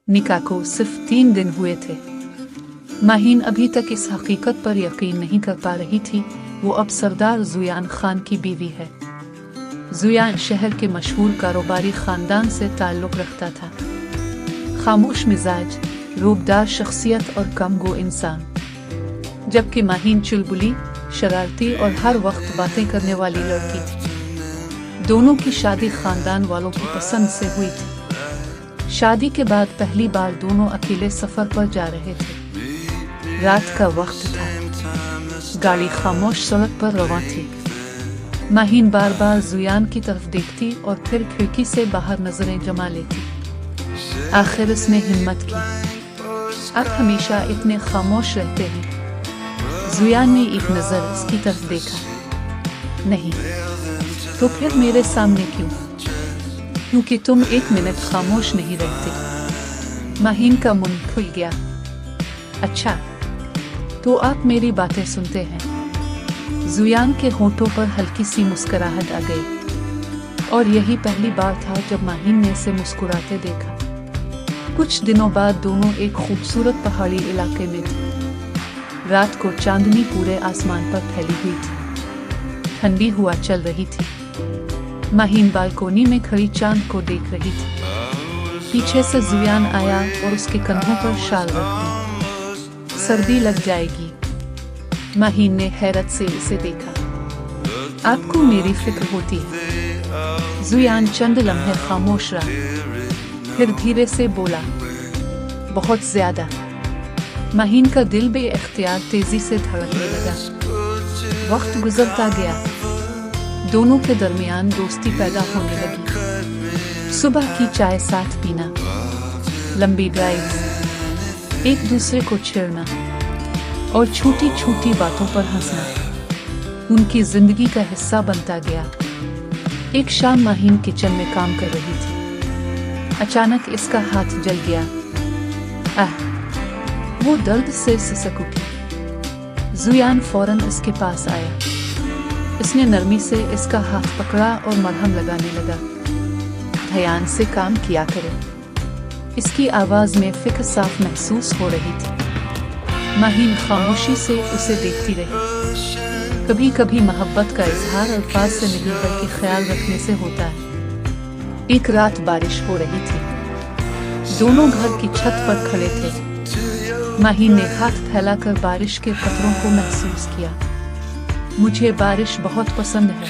निकाह को सिर्फ 3 दिन हुए थे। माहीन अभी तक इस हकीकत पर यकीन नहीं कर पा रही थी वो अब सरदार जुयान खान की बीवी है। जुयान शहर के मशहूर कारोबारी खानदान से ताल्लुक़ रखता था। खामोश मिजाज, रूपदार शख्सियत और कमगो इंसान, जबकि माहीन चुलबुली, शरारती और हर वक्त बातें करने वाली लड़की थी। दोनों की शादी खानदान वालों की पसंद से हुई थी। शादी के बाद पहली बार दोनों अकेले सफर पर जा रहे थे। रात का वक्त था, गाड़ी खामोश सड़क पर रवां थी। माहीन बार बार जुयान की तरफ देखती और फिर खिड़की से बाहर नजरें जमा लेती। आखिर उसने हिम्मत की। अब हमेशा इतने खामोश रहते हैं। जुयान ने एक नजर उसकी तरफ देखा। नहीं, तो फिर मेरे सामने क्यों? क्योंकि तुम 1 मिनट खामोश नहीं रहते। माहीन का मुंह खुल गया। अच्छा, तो आप मेरी बातें सुनते हैं? जुयान के होठों पर हल्की सी मुस्कुराहट आ गई, और यही पहली बार था जब माहीन ने उसे मुस्कुराते देखा। कुछ दिनों बाद दोनों एक खूबसूरत पहाड़ी इलाके में थे। रात को चांदनी पूरे आसमान पर फैली हुई थी। ठंडी हवा चल रही थी। माहीन बालकोनी में खड़ी चांद को देख रही थी। पीछे से जुयान आया और उसके कंधों पर शाल रख दी। सर्दी लग जाएगी। माहीन ने हैरत से उसे देखा। आपको मेरी फिक्र होती है? जुयान चंद लम्हे खामोश रहा, फिर धीरे से बोला, बहुत ज्यादा। माहीन का दिल बेइख्तियार तेजी से धड़कने लगा। वक्त गुजरता गया। दोनों के दरमियान दोस्ती पैदा होने लगी। सुबह की चाय साथ पीना, लंबी ड्राइव, एक दूसरे को छेड़ना और छोटी छोटी बातों पर हंसना उनकी जिंदगी का हिस्सा बनता गया। एक शाम माहीन किचन में काम कर रही थी। अचानक इसका हाथ जल गया। वो दर्द से सिसक उठी। जुयान फौरन इसके पास आया। इसने नरमी से इसका हाथ पकड़ा और मरहम लगाने लगा। ध्यान से काम किया करो। इसकी आवाज में फिक्र साफ महसूस हो रही थी। माहीन खामोशी से उसे देखती रही। कभी कभी मोहब्बत का इजहार अल्फाज से नहीं बल्कि ख्याल रखने से होता है। एक रात बारिश हो रही थी। दोनों घर की छत पर खड़े थे। माहीन ने हाथ फैलाकर बारिश के कतरों को महसूस किया। मुझे बारिश बहुत पसंद है,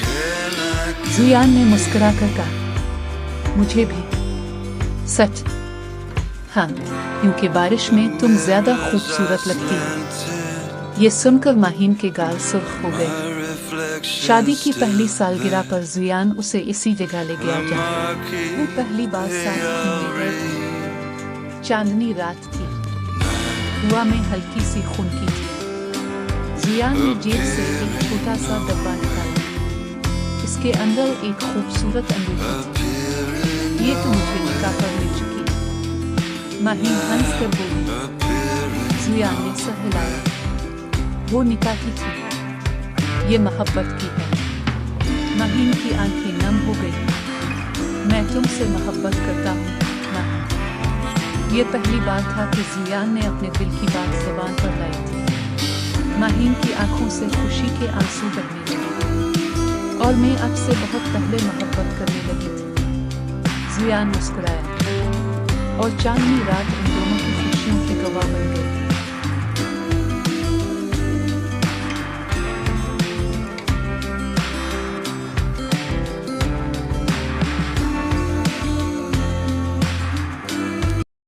जुयान ने मुस्कुराकर कहा। मुझे भी। सच? हाँ, क्योंकि बारिश में तुम ज्यादा खूबसूरत लगती हो। ये सुनकर माहीन के गाल सुर्ख हो गए। शादी की पहली सालगिरह पर जुयान उसे इसी जगह ले गया जहाँ वो पहली बार साथ घूमने गए थे। चांदनी रात थी। हुआ में हल्की सी खुनकी थी। जुयान ने जेब से एक छोटा सा डब्बा निकाला। इसके अंदर एक खूबसूरत अंगूठी थी। ये तो मुझे निकाह पर मिल चुकी। माहीन हंस कर बोली। जुयान ने सर हिलाया। वो निकाह की थी, ये मोहब्बत की है। माहीन की आंखें नम हो गई। मैं तुमसे मोहब्बत करता हूँ माहीन। ये पहली बार था कि जुयान ने अपने दिल की बात ज़बान पर लाई थी। माहीन की आंखों से खुशी के आंसू बहने लगे। और मैं अब से बहुत पहले मोहब्बत करने लगी थी। जुयान मुस्कुराया और चांदनी रात उन दोनों की खुशियों के गवाह बन गई।